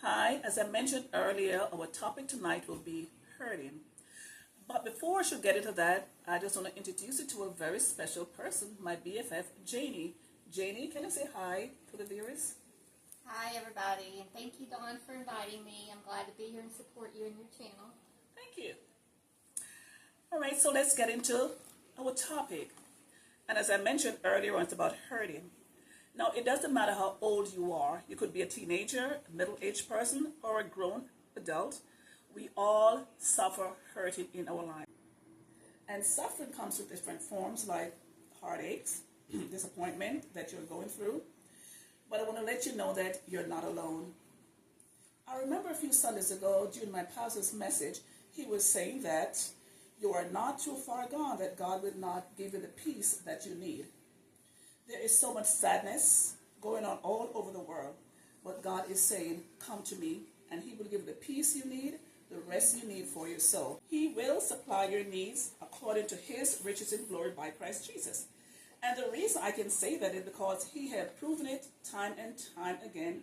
Hi, as I mentioned earlier, our topic tonight will be hurting. But before I should get into that, I just want to introduce you to a very special person, my BFF, Janie. Janie, can you say hi to the viewers? Hi everybody, and thank you Dawn for inviting me. I'm glad to be here and support you and your channel. Thank you. All right, so let's get into our topic. And as I mentioned earlier, it's about hurting. Now, it doesn't matter how old you are. You could be a teenager, a middle-aged person, or a grown adult. We all suffer hurting in our life. And suffering comes with different forms like heartaches, disappointment that you're going through. But I want to let you know that you're not alone. I remember a few Sundays ago during my pastor's message, he was saying that you are not too far gone, that God will not give you the peace that you need. There is so much sadness going on all over the world, but God is saying, come to me, and he will give you the peace you need, the rest you need for your soul. He will supply your needs according to his riches in glory by Christ Jesus. And the reason I can say that is because he has proven it time and time again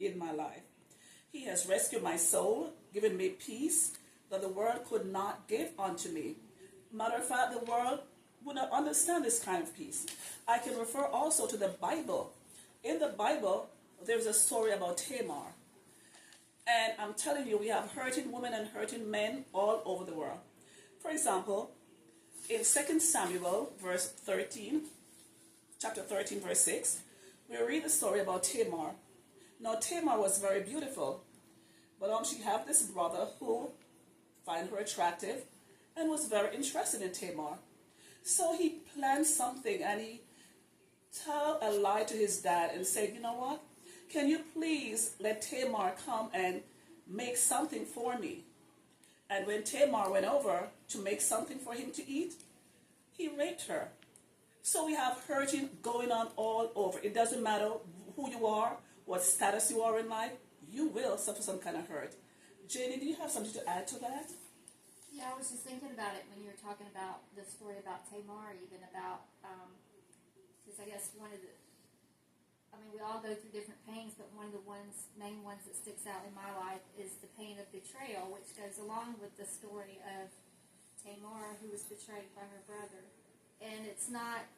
in my life. He has rescued my soul, given me peace that the world could not give unto me. Matter of fact, the world would not understand this kind of peace. I can refer also to the Bible. In the Bible, there's a story about Tamar. And I'm telling you, we have hurting women and hurting men all over the world. For example, in 2 Samuel, chapter 13, verse 6, we read the story about Tamar. Now, Tamar was very beautiful, but she had this brother who found her attractive and was very interested in Tamar. So he planned something and he told a lie to his dad and said, you know what? Can you please let Tamar come and make something for me? And when Tamar went over to make something for him to eat, he raped her. So we have hurting going on all over. It doesn't matter who you are, what status you are in life, you will suffer some kind of hurt. Janie, do you have something to add to that? Yeah, I was just thinking about it when you were talking about the story about Tamar, even about, because I guess we all go through different pains, but one of the main ones that sticks out in my life is the pain of betrayal, which goes along with the story of Tamar, who was betrayed by her brother. And it's not,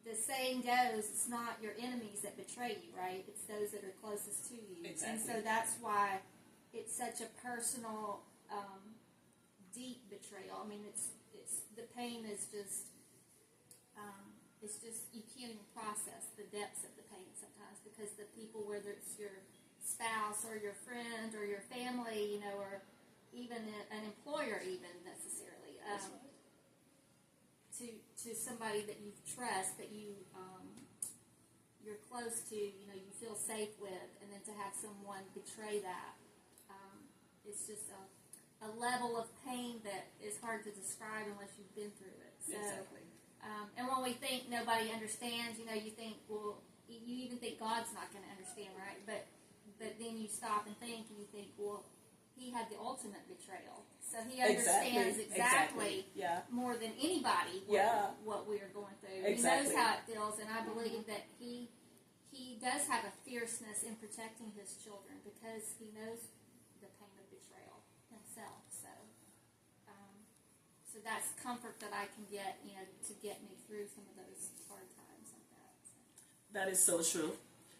the saying goes, it's not your enemies that betray you, right? It's those that are closest to you. Exactly. And so that's why it's such a personal, deep betrayal. I mean, it's the pain is just, it's just, you can't even process the depths of the pain sometimes, because the people, whether it's your spouse or your friend or your family, or even an employer even necessarily, to somebody that you trust, that you're close to, you feel safe with, and then to have someone betray that, it's just a level of pain that is hard to describe unless you've been through it. So, exactly. And when we think nobody understands, you think, well, you even think God's not going to understand, right? But then you stop and think, and you think, well, he had the ultimate betrayal. So he understands exactly. Yeah. More than anybody what we are going through. Exactly. He knows how it feels, and I believe that he does have a fierceness in protecting his children, because he knows the pain of betrayal himself. So that's comfort that I can get, to get me through some of those hard times like that. So. That is so true.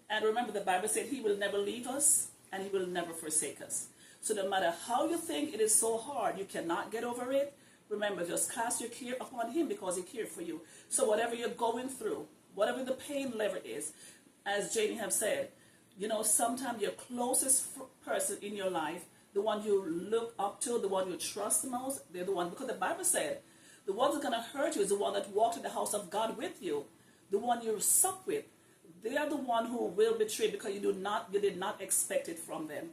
And remember, the Bible said he will never leave us and he will never forsake us. So no matter how you think it is so hard, you cannot get over it, remember, just cast your care upon him, because he cared for you. So whatever you're going through, whatever the pain level is, as Janie have said, sometimes your closest person in your life, the one you look up to, the one you trust the most, they're the one, because the Bible said, the one that's going to hurt you is the one that walked in the house of God with you, the one you suck with. They are the one who will betray, because you did not expect it from them.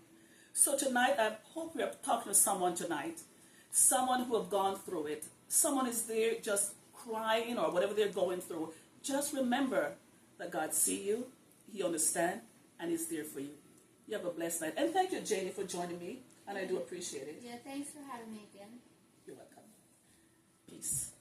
So tonight, I hope we are talking to someone tonight, someone who have gone through it. Someone is there just crying or whatever they're going through. Just remember that God sees you, he understands, and is there for you. You have a blessed night. And thank you, Janie, for joining me. And I do appreciate it. Yeah, thanks for having me again. You're welcome. Peace.